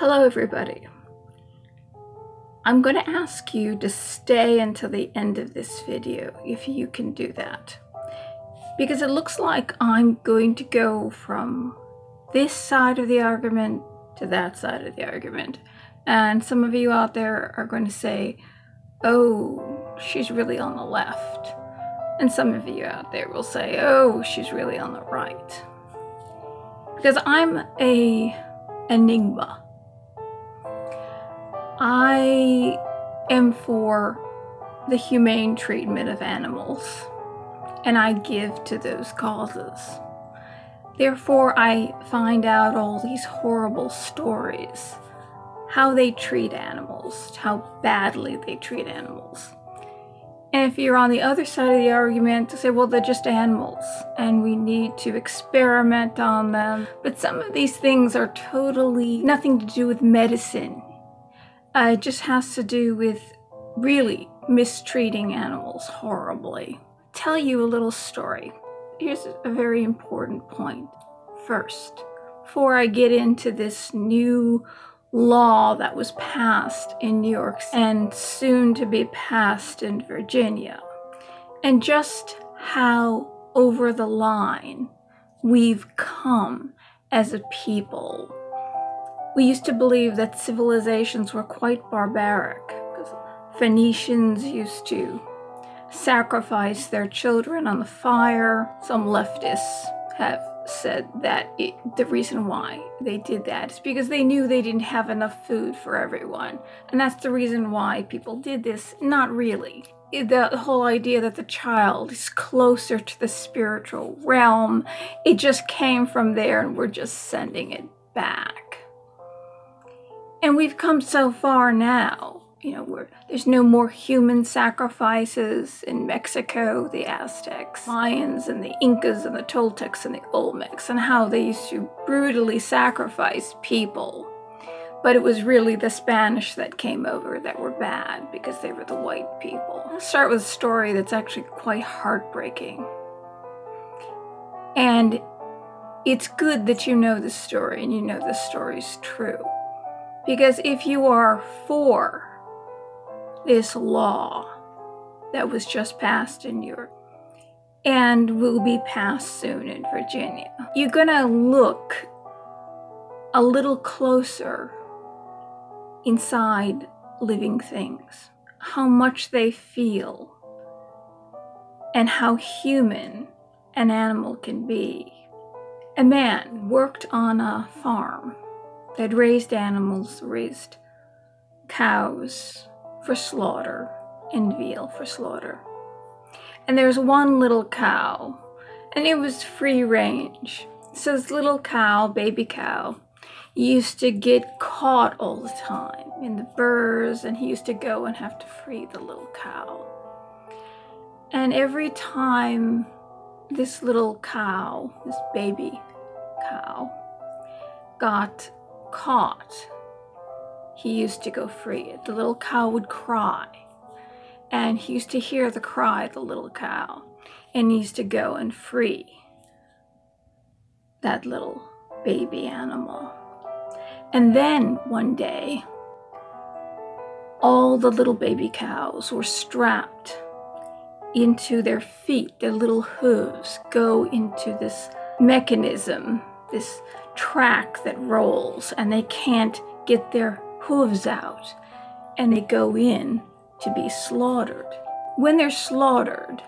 Hello everybody. I'm going to ask you to stay until the end of this video, if you can do that. Because it looks like I'm going to go from this side of the argument to that side of the argument. And some of you out there are going to say, oh, she's really on the left. And some of you out there will say, oh, she's really on the right. Because I'm an enigma. I am for the humane treatment of animals, and I give to those causes. Therefore, I find out all these horrible stories, how they treat animals, how badly they treat animals. And if you're on the other side of the argument to say, well, they're just animals and we need to experiment on them. But some of these things are totally nothing to do with medicine. It just has to do with really mistreating animals horribly. I'll tell you a little story. Here's a very important point. First, before I get into this new law that was passed in New York and soon to be passed in Virginia, and just how over the line we've come as a people. We used to believe that civilizations were quite barbaric, because Phoenicians used to sacrifice their children on the fire. Some leftists have said that the reason why they did that is because they knew they didn't have enough food for everyone. And that's the reason why people did this. Not really. The whole idea that the child is closer to the spiritual realm, it just came from there and we're just sending it back. And we've come so far now, there's no more human sacrifices in Mexico, the Aztecs, Mayans, and the Incas, and the Toltecs, and the Olmecs, and how they used to brutally sacrifice people. But it was really the Spanish that came over that were bad, because they were the white people. I'll start with a story that's actually quite heartbreaking. And it's good that you know this story, and you know this story's true. Because if you are for this law that was just passed in New York and will be passed soon in Virginia, you're gonna look a little closer inside living things, how much they feel, and how human an animal can be. A man worked on a farm that raised animals, raised cows for slaughter and veal for slaughter. And there's one little cow, and it was free range. So this little cow, baby cow, used to get caught all the time in the burrs, and he used to go and have to free the little cow. And every time this little cow, this baby cow, got caught, he used to go free it. The little cow would cry, and he used to hear the cry of the little cow, and he used to go and free that little baby animal. And then one day, all the little baby cows were strapped into their feet. Their little hooves go into this mechanism, this track that rolls, and they can't get their hooves out, and they go in to be slaughtered. When they're slaughtered,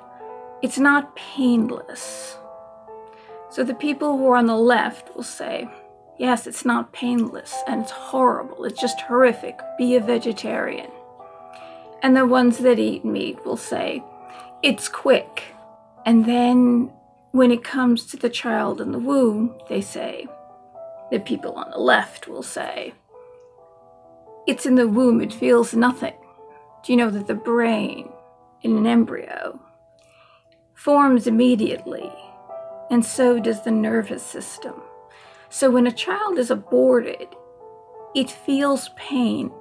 it's not painless. So the people who are on the left will say, yes, it's not painless and it's horrible, it's just horrific, be a vegetarian. And the ones that eat meat will say, it's quick. And then when it comes to the child in the womb, they say, the people on the left will say, it's in the womb, it feels nothing. Do you know that the brain in an embryo forms immediately, and so does the nervous system. So when a child is aborted, it feels pain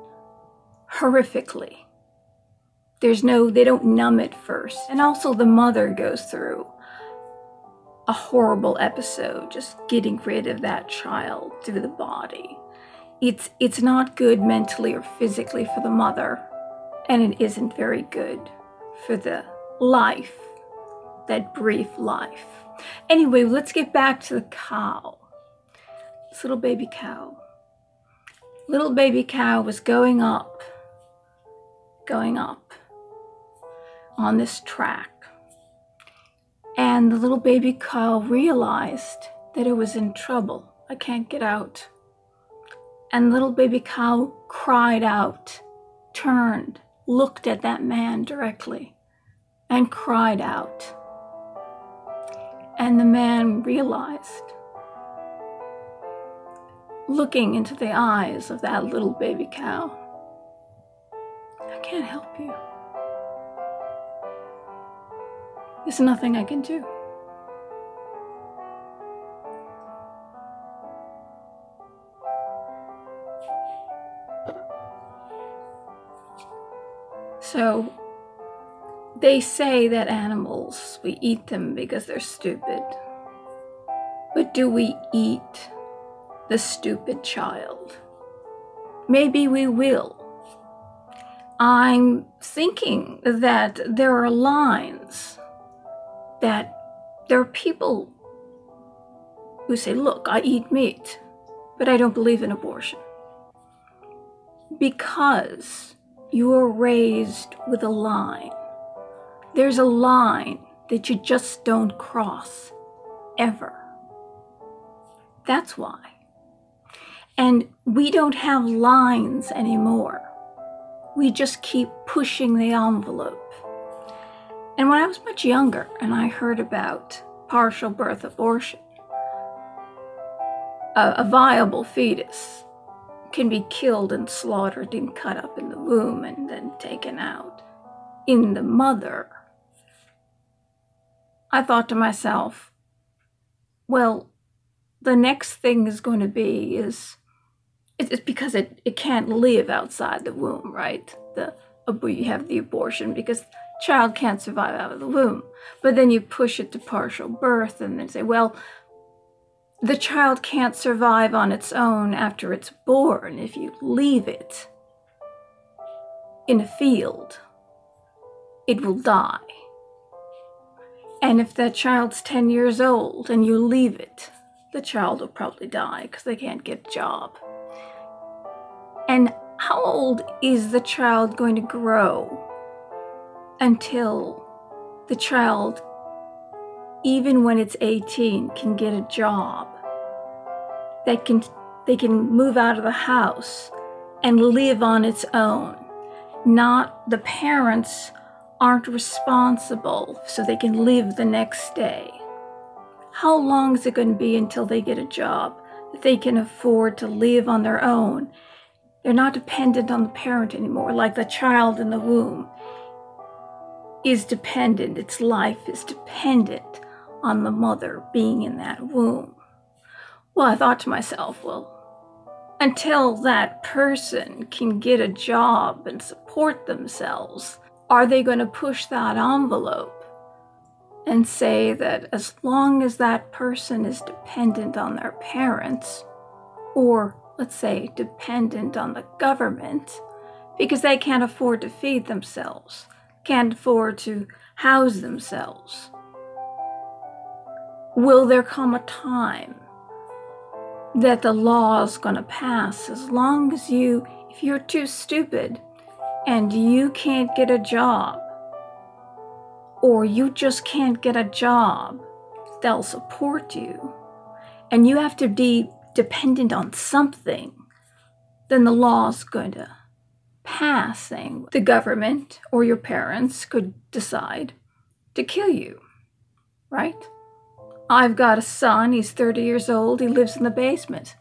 horrifically. They don't numb it first. And also the mother goes through a horrible episode, just getting rid of that child through the body. it's not good mentally or physically for the mother, and it isn't very good for the life, that brief life. Anyway, let's get back to the cow. This little baby cow. Little baby cow was going up on this track. And the little baby cow realized that it was in trouble. I can't get out. And little baby cow cried out, turned, looked at that man directly, and cried out. And the man realized, looking into the eyes of that little baby cow, I can't help you. There's nothing I can do. So they say that animals, we eat them because they're stupid. But do we eat the stupid child? Maybe we will. I'm thinking that there are lines that there are people who say, look, I eat meat, but I don't believe in abortion. Because you are raised with a line. There's a line that you just don't cross, ever. That's why. And we don't have lines anymore. We just keep pushing the envelope. And when I was much younger and I heard about partial birth abortion, a viable fetus can be killed and slaughtered and cut up in the womb and then taken out in the mother. I thought to myself, well, the next thing is going to be it's because it can't live outside the womb, right? You have the abortion because child can't survive out of the womb. But then you push it to partial birth and then say, well, the child can't survive on its own after it's born if you leave it in a field. It will die. And if that child's 10 years old and you leave it, the child will probably die because they can't get a job. And how old is the child going to grow until the child, even when it's 18, can get a job? They can move out of the house and live on its own. Not the parents aren't responsible so they can live the next day. How long is it going to be until they get a job that they can afford to live on their own? They're not dependent on the parent anymore, like the child in the womb is dependent. Its life is dependent on the mother being in that womb. Well, I thought to myself, well, until that person can get a job and support themselves, are they going to push that envelope and say that as long as that person is dependent on their parents, or let's say dependent on the government, because they can't afford to feed themselves, can't afford to house themselves, will there come a time that the law is going to pass as long as if you're too stupid and you can't get a job, or you just can't get a job, they'll support you, and you have to be dependent on something, then the law's going to pass saying the government or your parents could decide to kill you, right? I've got a son, he's 30 years old, he lives in the basement.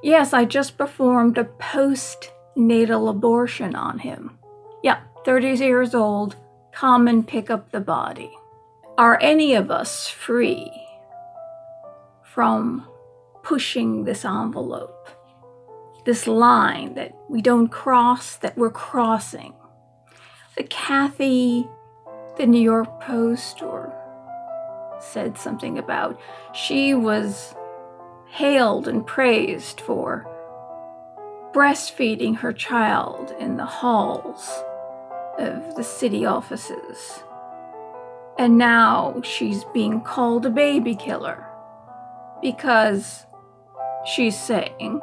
Yes, I just performed a postnatal abortion on him. Yeah, 30 years old, come and pick up the body. Are any of us free from pushing this envelope, this line that we don't cross, that we're crossing? The Kathy, the New York Post, or said something about she was hailed and praised for breastfeeding her child in the halls of the city offices. And now she's being called a baby killer because she's saying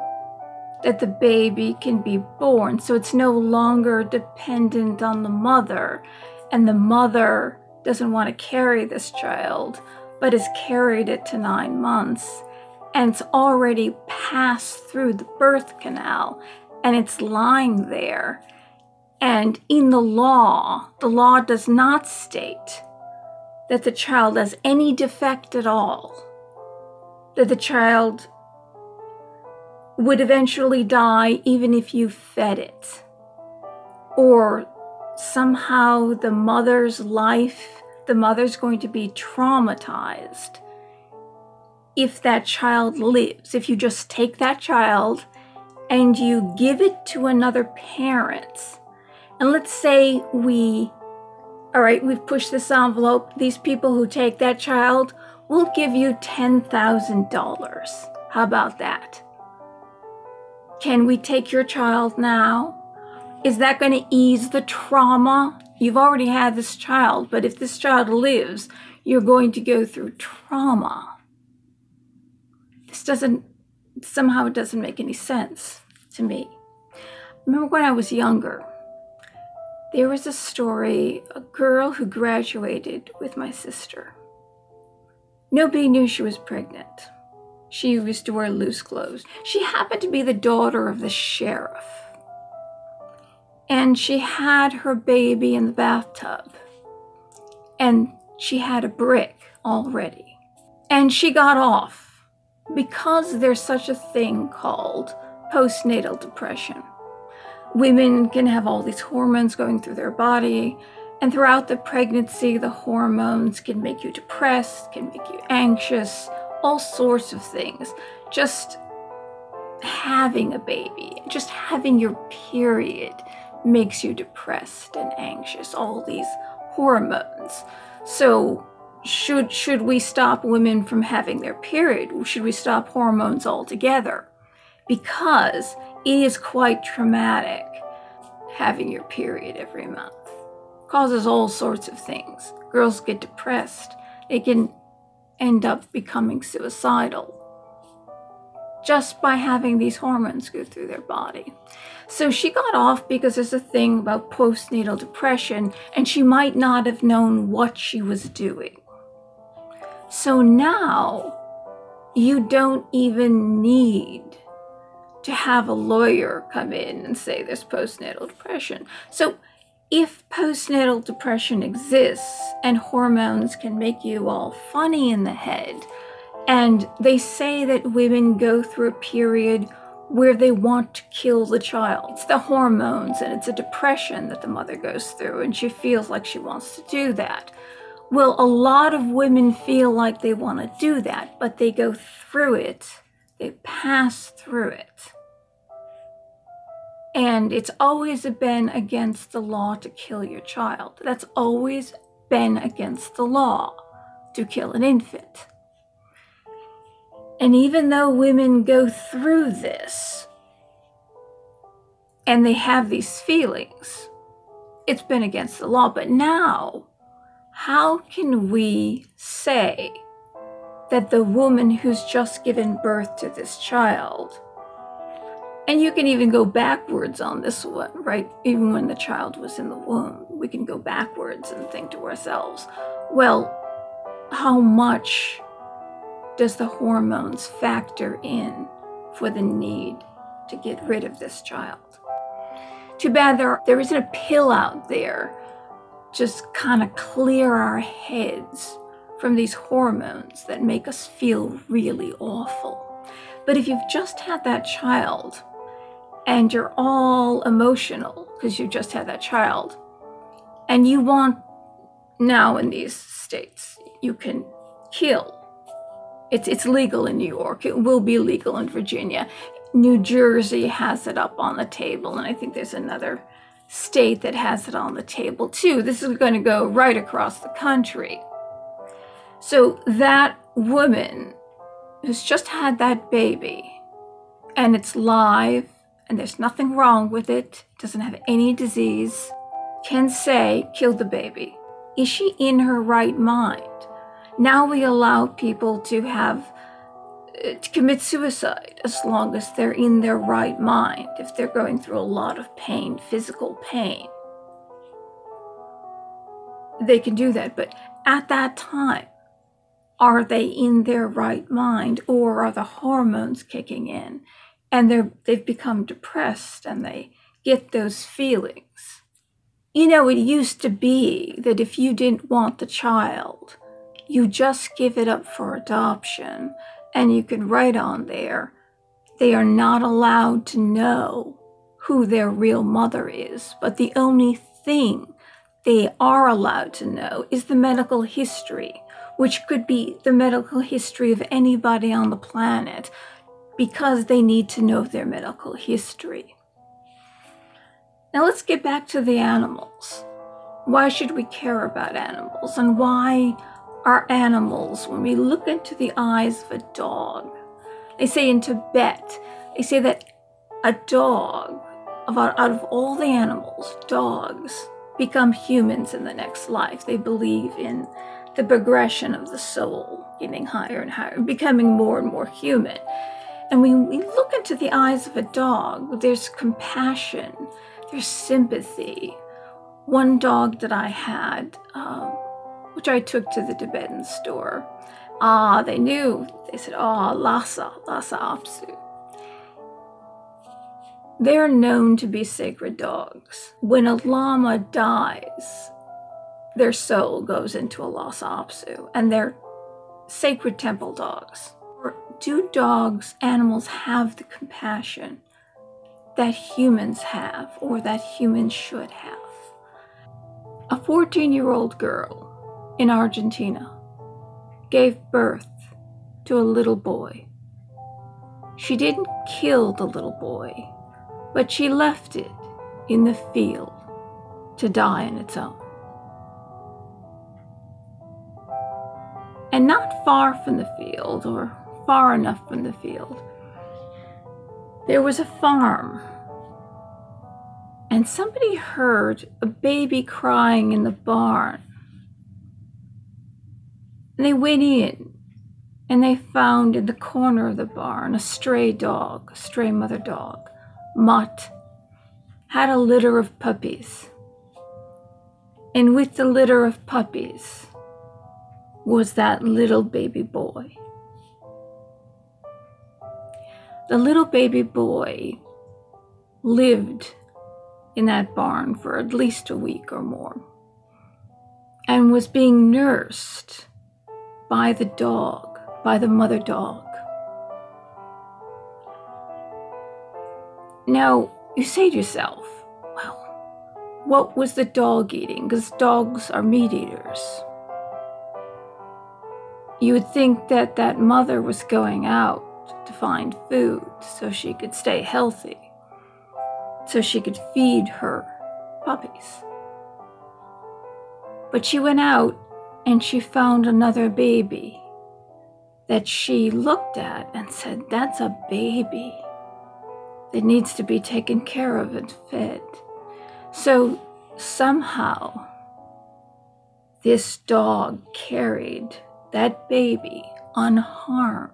that the baby can be born, so it's no longer dependent on the mother, and the mother doesn't want to carry this child, but has carried it to 9 months, and it's already passed through the birth canal, and it's lying there. And in the law does not state that the child has any defect at all, that the child would eventually die even if you fed it, or somehow the mother's life, the mother's going to be traumatized if that child lives. If you just take that child and you give it to another parent, and let's say we've pushed this envelope, these people who take that child will give you $10,000. How about that? Can we take your child now? Is that going to ease the trauma? You've already had this child, but if this child lives, you're going to go through trauma. It doesn't make any sense to me. Remember when I was younger, there was a story, a girl who graduated with my sister. Nobody knew she was pregnant. She used to wear loose clothes. She happened to be the daughter of the sheriff. And she had her baby in the bathtub. And she had a brick already. And she got off because there's such a thing called postnatal depression. Women can have all these hormones going through their body, and throughout the pregnancy, the hormones can make you depressed, can make you anxious, all sorts of things. Just having a baby, just having your period makes you depressed and anxious, all these hormones. So should we stop women from having their period? Should we stop hormones altogether? Because it is quite traumatic having your period every month. It causes all sorts of things. Girls get depressed. They can end up becoming suicidal just by having these hormones go through their body. So she got off because there's a thing about postnatal depression, and she might not have known what she was doing. So now you don't even need to have a lawyer come in and say there's postnatal depression. So if postnatal depression exists and hormones can make you all funny in the head, and they say that women go through a period where they want to kill the child. It's the hormones and it's a depression that the mother goes through, and she feels like she wants to do that. Well, a lot of women feel like they want to do that, but they go through it. They pass through it. And it's always been against the law to kill your child. That's always been against the law to kill an infant. And even though women go through this and they have these feelings, it's been against the law. But now, how can we say that the woman who's just given birth to this child, and you can even go backwards on this one, right? Even when the child was in the womb, we can go backwards and think to ourselves, well, how much does the hormones factor in for the need to get rid of this child? Too bad there isn't a pill out there just kind of clear our heads from these hormones that make us feel really awful. But if you've just had that child and you're all emotional because you just had that child, and you want, now in these states, you can kill. It's legal in New York. It will be legal in Virginia. New Jersey has it up on the table, and I think there's another state that has it on the table too. This is going to go right across the country. So that woman who's just had that baby, and it's live, and there's nothing wrong with it, doesn't have any disease, can say, kill the baby. Is she in her right mind? Now we allow people to commit suicide as long as they're in their right mind, if they're going through a lot of pain, physical pain. They can do that, but at that time, are they in their right mind, or are the hormones kicking in and they've become depressed and they get those feelings? You know, it used to be that if you didn't want the child, you just give it up for adoption, and you could write on there, they are not allowed to know who their real mother is, but the only thing they are allowed to know is the medical history, which could be the medical history of anybody on the planet, because they need to know their medical history. Now let's get back to the animals. Why should we care about animals? And why are animals, when we look into the eyes of a dog, they say in Tibet, they say that a dog, out of all the animals, dogs become humans in the next life. They believe in the progression of the soul, getting higher and higher, becoming more and more human. And when we look into the eyes of a dog, there's compassion, there's sympathy. One dog that I had, which I took to the Tibetan store, they knew, they said, Lhasa Apsu. They're known to be sacred dogs. When a llama dies, their soul goes into a Lhasa Apsu, and they're sacred temple dogs. Do animals have the compassion that humans have, or that humans should have? A 14-year-old girl in Argentina gave birth to a little boy. She didn't kill the little boy, but she left it in the field to die on its own. And not far from the field, or far enough from the field, there was a farm. And somebody heard a baby crying in the barn. And they went in, and they found in the corner of the barn a stray dog, a stray mother dog. Mutt had a litter of puppies. And with the litter of puppies was that little baby boy. The little baby boy lived in that barn for at least a week or more, and was being nursed by the dog, by the mother dog. Now, you say to yourself, well, what was the dog eating? Because dogs are meat eaters. You would think that that mother was going out to find food so she could stay healthy, so she could feed her puppies. But she went out and she found another baby that she looked at and said, that's a baby that needs to be taken care of and fed. So somehow this dog carried that baby unharmed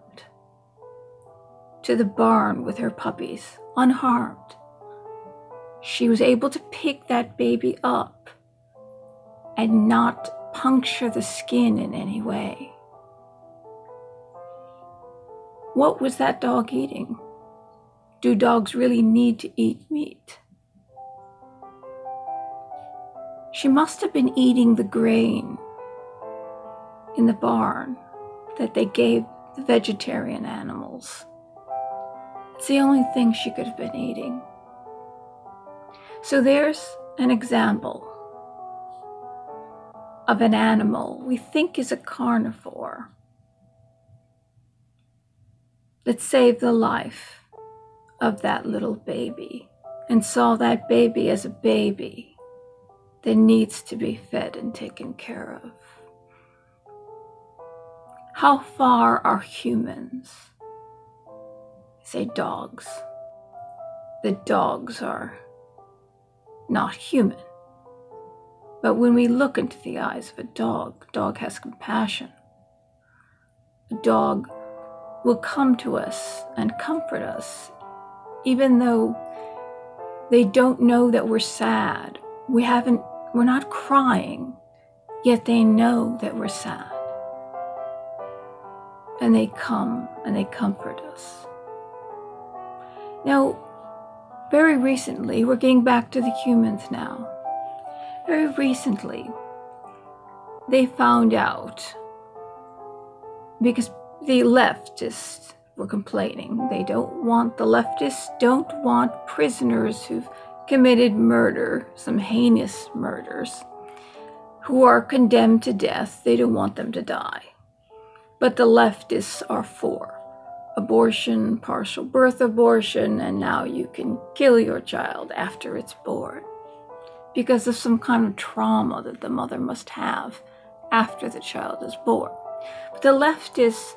to the barn with her puppies, unharmed. She was able to pick that baby up and not puncture the skin in any way. What was that dog eating? Do dogs really need to eat meat? She must have been eating the grain in the barn that they gave the vegetarian animals. It's the only thing she could have been eating. So there's an example of an animal we think is a carnivore that saved the life of that little baby and saw that baby as a baby that needs to be fed and taken care of. How far are humans, say dogs, that dogs are not human. But when we look into the eyes of a dog has compassion. A dog will come to us and comfort us, even though they don't know that we're sad. We're not crying, yet they know that we're sad. And they come and they comfort us. Now, very recently, we're getting back to the humans now. Very recently, they found out, because the leftists were complaining. The leftists don't want prisoners who've committed murder, some heinous murders, who are condemned to death. They don't want them to die. But the leftists are for abortion, partial birth abortion, and now you can kill your child after it's born because of some kind of trauma that the mother must have after the child is born. But the leftists,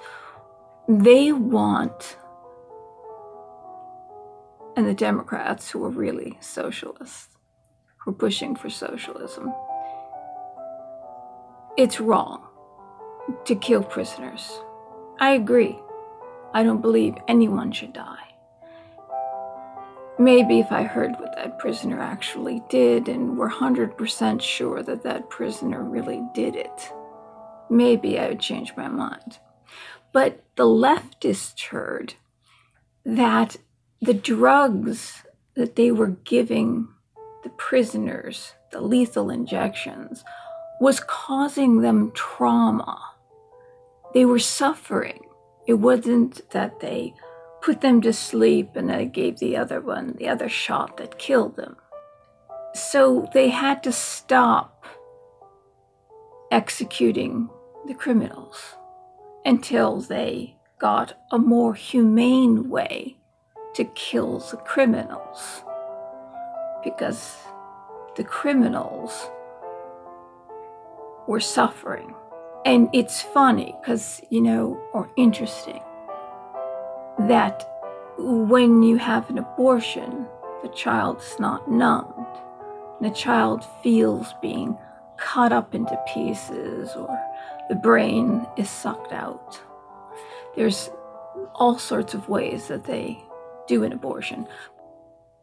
they want, and the Democrats, who are really socialists, who are pushing for socialism, it's wrong to kill prisoners. I agree. I don't believe anyone should die. Maybe if I heard what that prisoner actually did and were 100% sure that that prisoner really did it, maybe I would change my mind. But the leftists heard that the drugs that they were giving the prisoners, the lethal injections, was causing them trauma. They were suffering. It wasn't that they put them to sleep and they gave the other shot that killed them. So they had to stop executing the criminals until they got a more humane way to kill the criminals, because the criminals were suffering. And it's funny because, or interesting, that when you have an abortion, the child's not numbed. The child feels being cut up into pieces, or the brain is sucked out. There's all sorts of ways that they do an abortion.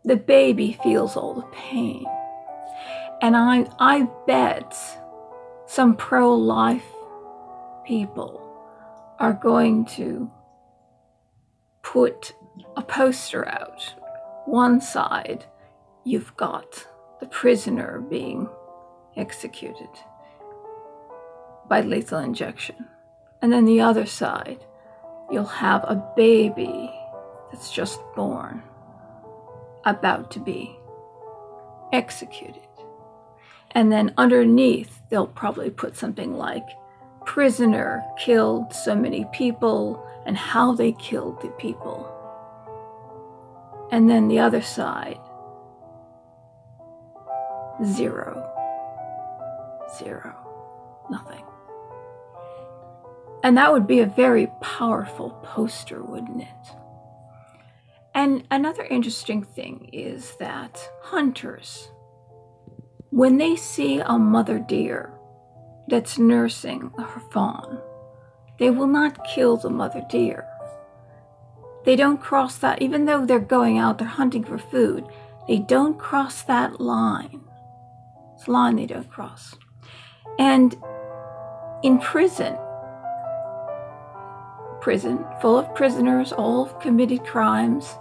The baby feels all the pain. And I bet some pro-life people are going to put a poster out. One side, you've got the prisoner being executed by lethal injection. And then the other side, you'll have a baby that's just born, about to be executed. And then underneath, they'll probably put something like, prisoner killed so many people and how they killed the people. And then the other side, 0, nothing. And that would be a very powerful poster, wouldn't it? And another interesting thing is that hunters, when they see a mother deer that's nursing her fawn, they will not kill the mother deer. They don't cross that, even though they're going out, they're hunting for food, they don't cross that line. It's a line they don't cross. And in prison full of prisoners, all have committed crimes,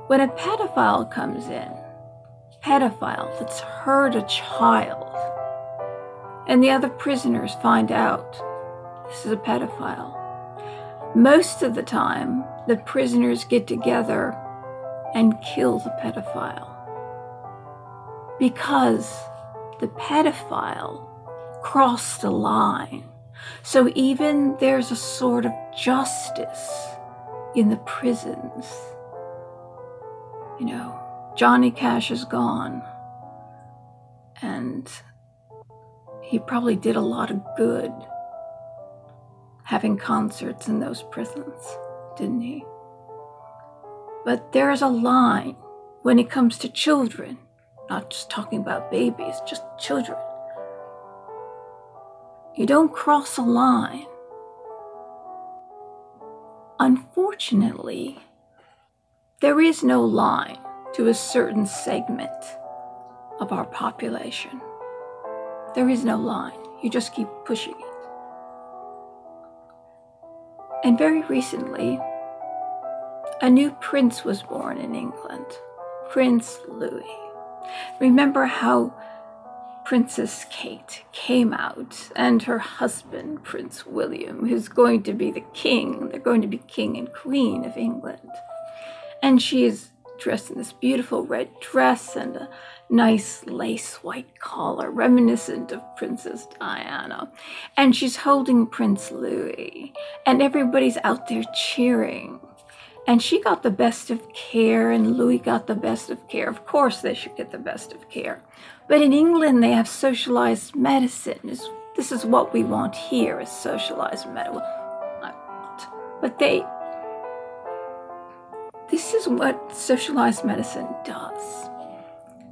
when a pedophile comes in, pedophile that's hurt a child, and the other prisoners find out this is a pedophile, most of the time the prisoners get together and kill the pedophile, because the pedophile crossed a line. So even there's a sort of justice in the prisons. Johnny Cash is gone, and he probably did a lot of good having concerts in those prisons, didn't he? But there's a line when it comes to children, not just talking about babies, just children. You don't cross a line. Unfortunately, there is no line to a certain segment of our population. There is no line. You just keep pushing it. And very recently, a new prince was born in England, Prince Louis. Remember how Princess Kate came out and her husband, Prince William, who's going to be the king. They're going to be king and queen of England. And she is dressed in this beautiful red dress and a nice lace white collar, reminiscent of Princess Diana. And she's holding Prince Louis, and everybody's out there cheering. And she got the best of care, and Louis got the best of care. Of course they should get the best of care. But in England, they have socialized medicine. This is what we want here, is socialized medicine. Well, not want, but this is what socialized medicine does.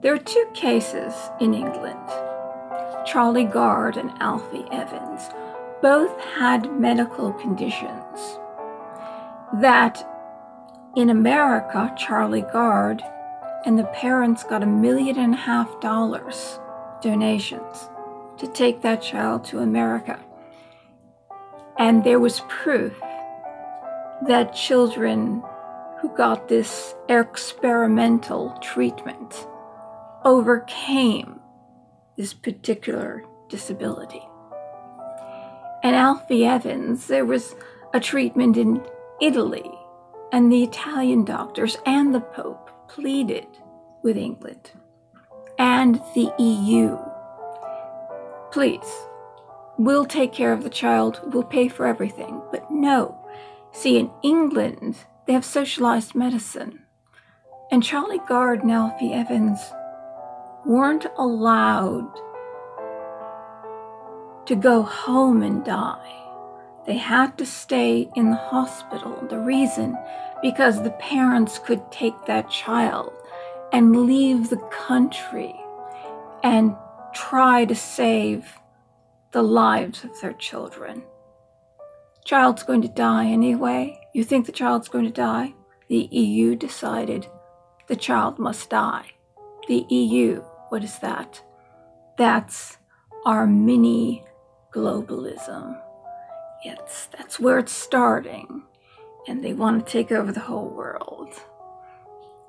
There are two cases in England, Charlie Gard and Alfie Evans. Both had medical conditions that in America, Charlie Gard and the parents got $1.5 million donations to take that child to America. And there was proof that children who got this experimental treatment overcame this particular disability. And Alfie Evans, there was a treatment in Italy, and the Italian doctors and the Pope pleaded with England and the EU. Please, we'll take care of the child, we'll pay for everything. But no, see, in England, they have socialized medicine. And Charlie Gard and Alfie Evans weren't allowed to go home and die. They had to stay in the hospital. The reason, because the parents could take that child and leave the country and try to save the lives of their children. Child's going to die anyway. You think the child's going to die? The EU decided the child must die. The EU, what is that? That's our mini globalism. That's where it's starting. And they want to take over the whole world.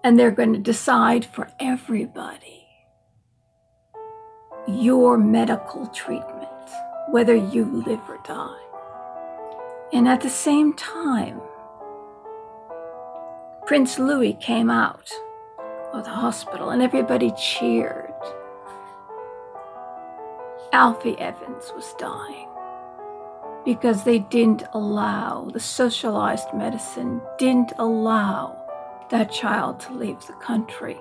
And they're going to decide for everybody your medical treatment, whether you live or die. And at the same time, Prince Louis came out of the hospital and everybody cheered. Alfie Evans was dying because they didn't allow, the socialized medicine didn't allow that child to leave the country.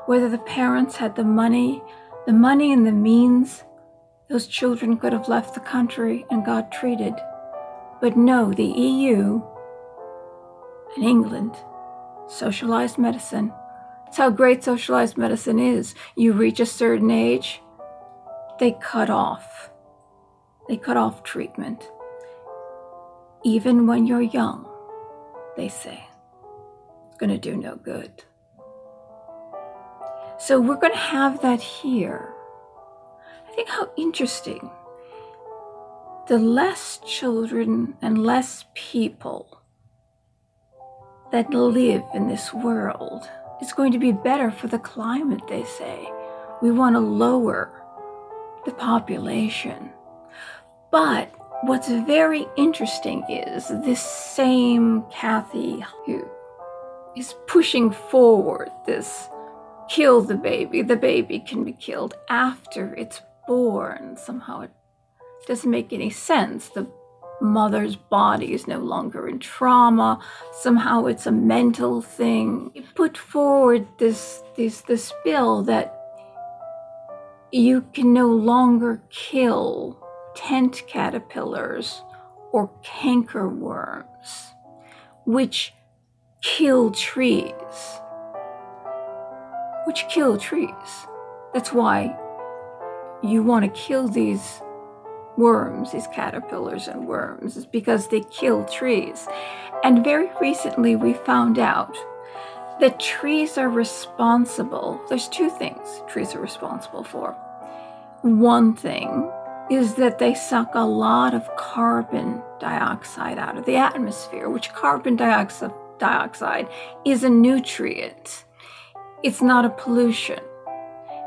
Whether the parents had the money and the means, those children could have left the country and got treated. But no, the EU and England, socialized medicine. That's how great socialized medicine is. You reach a certain age, they cut off treatment. Even when you're young, they say, it's going to do no good. So we're going to have that here. I think how interesting. The less children and less people that live in this world is going to be better for the climate, they say. We want to lower the population. But what's very interesting is this same Kathy who is pushing forward this kill the baby can be killed after it's born. Somehow it doesn't make any sense. The mother's body is no longer in trauma. Somehow it's a mental thing. You put forward this bill that you can no longer kill tent caterpillars or cankerworms, which kill trees. which kill trees. That's why you want to kill these worms, these caterpillars and worms, is because they kill trees. And very recently we found out that trees are responsible. There's two things trees are responsible for. One thing is that they suck a lot of carbon dioxide out of the atmosphere, which carbon dioxide is a nutrient. It's not a pollution.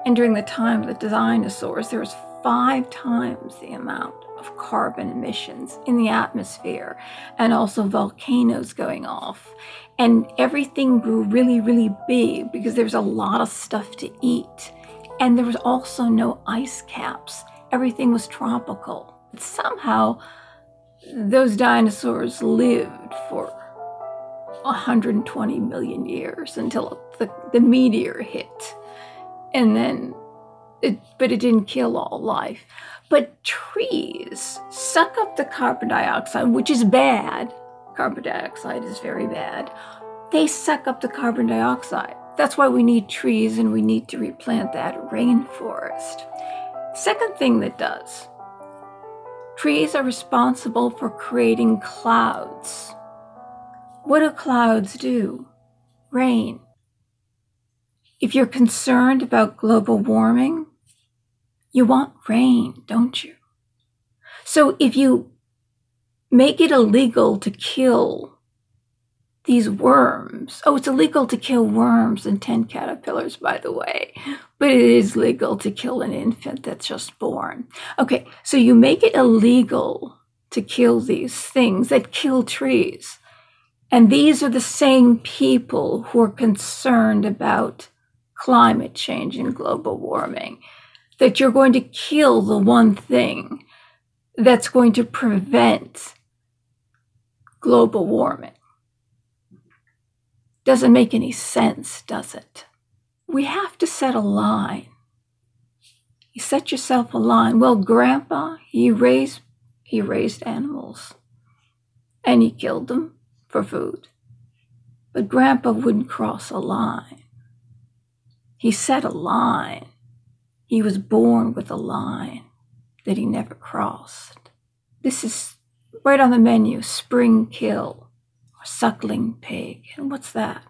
And during the time of the dinosaurs, there was 5 times the amount of carbon emissions in the atmosphere, and also volcanoes going off. And everything grew really, really big because there was a lot of stuff to eat. And there was also no ice caps. Everything was tropical. But somehow, those dinosaurs lived for 120 million years until the meteor hit. And then, but it didn't kill all life. But trees suck up the carbon dioxide, which is bad. Carbon dioxide is very bad. They suck up the carbon dioxide. That's why we need trees, and we need to replant that rainforest. Second thing that does, trees are responsible for creating clouds. What do clouds do? Rain. If you're concerned about global warming, you want rain, don't you? So if you make it illegal to kill these worms, it's illegal to kill worms and tent caterpillars, by the way, but it is legal to kill an infant that's just born. Okay, so you make it illegal to kill these things that kill trees. And these are the same people who are concerned about climate change and global warming, that you're going to kill the one thing that's going to prevent global warming. Doesn't make any sense, does it? We have to set a line. You set yourself a line. Well, Grandpa, he raised animals, and he killed them for food. But Grandpa wouldn't cross a line. He set a line. He was born with a line that he never crossed. This is right on the menu, spring kill, or suckling pig. And what's that?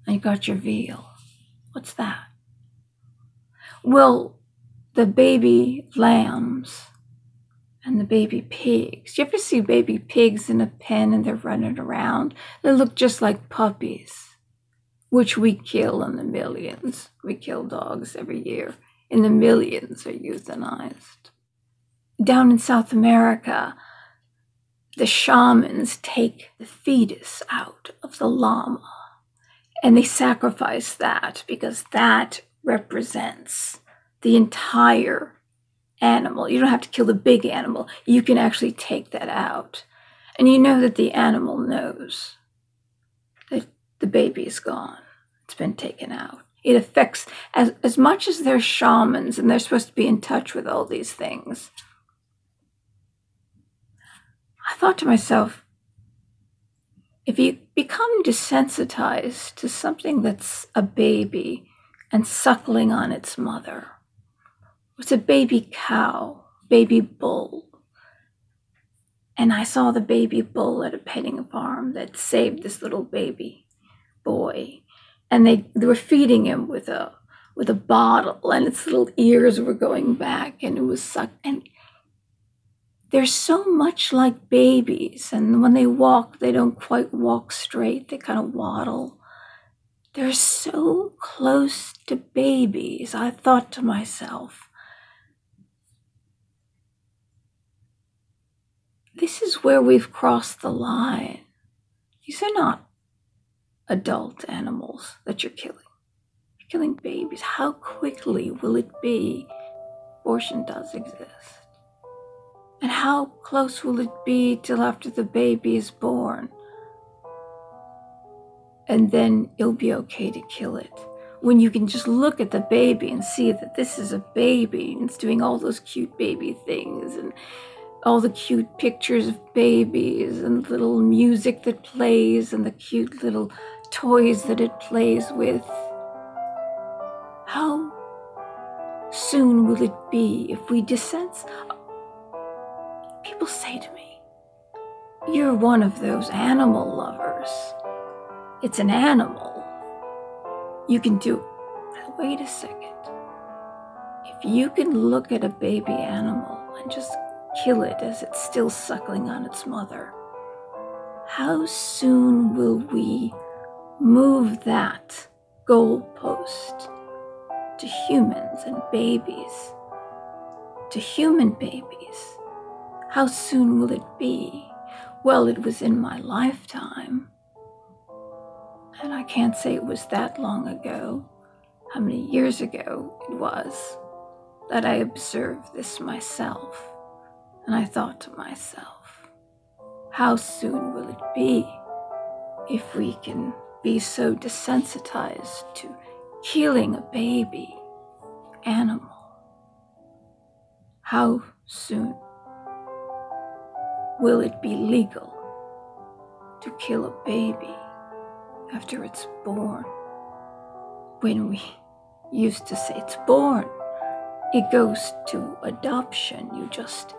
And you got your veal. What's that? Well, the baby lambs and the baby pigs. You ever see baby pigs in a pen and they're running around? They look just like puppies, which we kill in the millions. We kill dogs every year. And the millions are euthanized. Down in South America, the shamans take the fetus out of the llama, and they sacrifice that because that represents the entire animal. You don't have to kill the big animal. You can actually take that out. And you know that the animal knows that the baby is gone. It's been taken out. It affects, as much as they're shamans and they're supposed to be in touch with all these things. I thought to myself, if you become desensitized to something that's a baby and suckling on its mother, it's a baby cow, baby bull. And I saw the baby bull at a petting farm that saved this little baby boy. And they were feeding him with a bottle, and its little ears were going back, and it was sucked. And they're so much like babies, and when they walk, they don't quite walk straight. They kind of waddle. They're so close to babies. I thought to myself, this is where we've crossed the line. These are not adult animals that you're killing. You're killing babies. How quickly will it be? Abortion does exist. And how close will it be till after the baby is born? And then it'll be okay to kill it. When you can just look at the baby and see that this is a baby and it's doing all those cute baby things and all the cute pictures of babies and little music that plays and the cute little toys that it plays with. soon will it be if we desense? People say to me, you're one of those animal lovers. It's an animal. You can do. Wait a second. If you can look at a baby animal and just kill it as it's still suckling on its mother, how soon will we move that goalpost to humans and babies, to human babies? How soon will it be? Well, it was in my lifetime, and I can't say it was that long ago, how many years ago it was, that I observed this myself, and I thought to myself, how soon will it be if we can be so desensitized to killing a baby animal? How soon will it be legal to kill a baby after it's born? When we used to say it's born, it goes to adoption. You just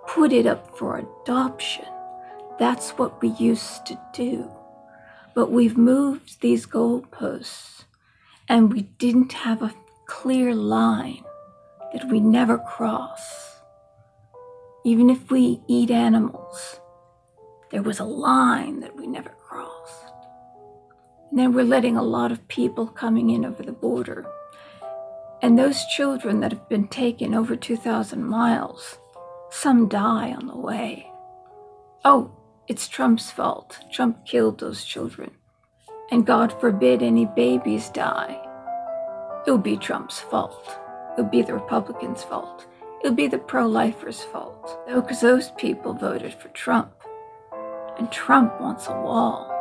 put it up for adoption. That's what we used to do. But we've moved these goalposts, and we didn't have a clear line that we never cross. Even if we eat animals, there was a line that we never crossed. And then we're letting a lot of people coming in over the border. And those children that have been taken over 2,000 miles, some die on the way. Oh, it's Trump's fault. Trump killed those children. And God forbid any babies die. It'll be Trump's fault. It'll be the Republicans' fault. It'll be the pro-lifers' fault. Oh, because those people voted for Trump. And Trump wants a wall.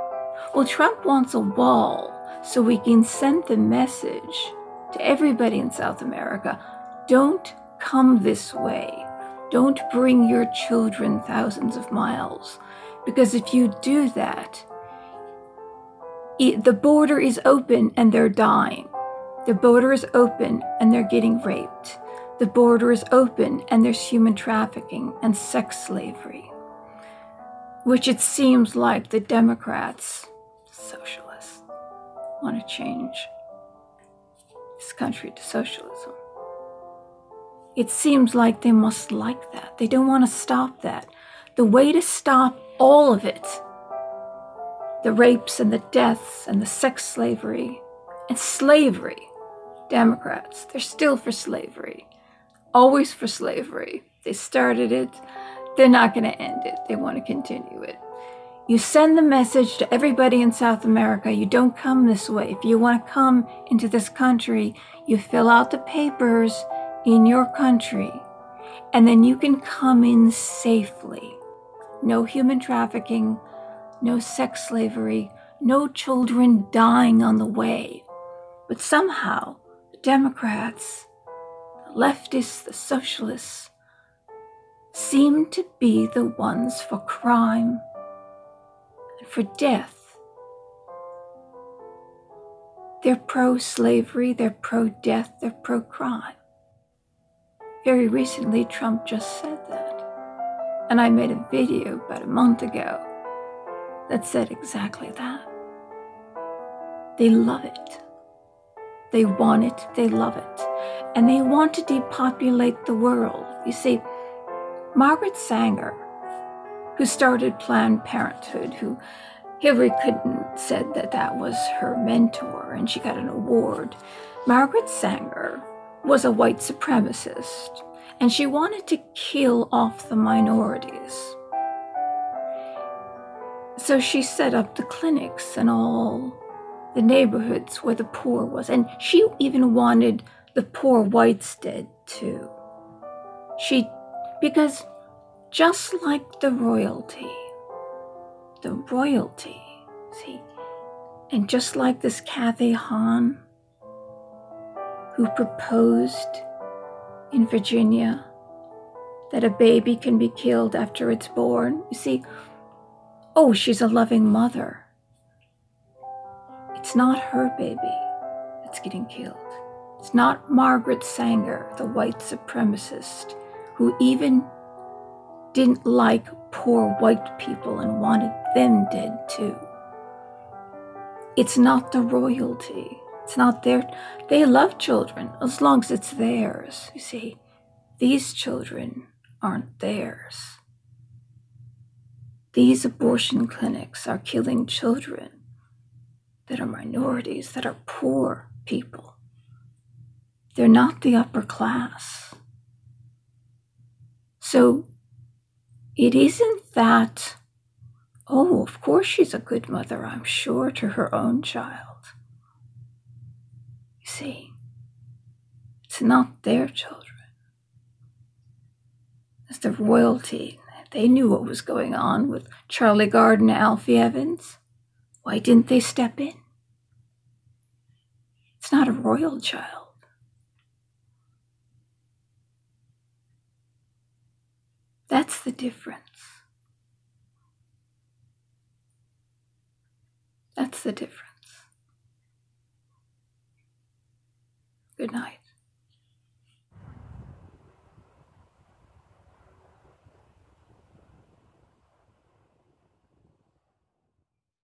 Well, Trump wants a wall so we can send the message to everybody in South America, don't come this way. Don't bring your children thousands of miles. Because if you do that, the border is open and they're dying. The border is open and they're getting raped. The border is open and there's human trafficking and sex slavery, which it seems like the Democrats, socialists, want to change this country to socialism. It seems like they must like that. They don't want to stop that. The way to stop all of it, the rapes and the deaths and the sex slavery and slavery, Democrats, they're still for slavery, always for slavery. They started it, they're not going to end it. They want to continue it. You send the message to everybody in South America, you don't come this way. If you want to come into this country, you fill out the papers in your country, and then you can come in safely. No human trafficking, no sex slavery, no children dying on the way. But somehow, the Democrats, the leftists, the socialists, seem to be the ones for crime and for death. They're pro-slavery, they're pro-death, they're pro-crime. Very recently, Trump just said that. And I made a video about a month ago that said exactly that. They love it. They want it, they love it. And they want to depopulate the world. You see, Margaret Sanger, who started Planned Parenthood, who Hillary Clinton said that was her mentor, and she got an award. Margaret Sanger was a white supremacist, and she wanted to kill off the minorities. So she set up the clinics in all the neighborhoods where the poor was, and she even wanted the poor whites dead too. Because just like the royalty, see, and just like this Kathy Hahn, who proposed in Virginia that a baby can be killed after it's born. You see, oh, she's a loving mother. It's not her baby that's getting killed. It's not Margaret Sanger, the white supremacist, who even didn't like poor white people and wanted them dead too. It's not the royalty. It's not their... They love children as long as it's theirs. You see, these children aren't theirs. These abortion clinics are killing children that are minorities, that are poor people. They're not the upper class. So it isn't that, oh, of course she's a good mother, I'm sure, to her own child. You see, it's not their children. It's the royalty. They knew what was going on with Charlie Gardner and Alfie Evans. Why didn't they step in? It's not a royal child. That's the difference. That's the difference. Good night.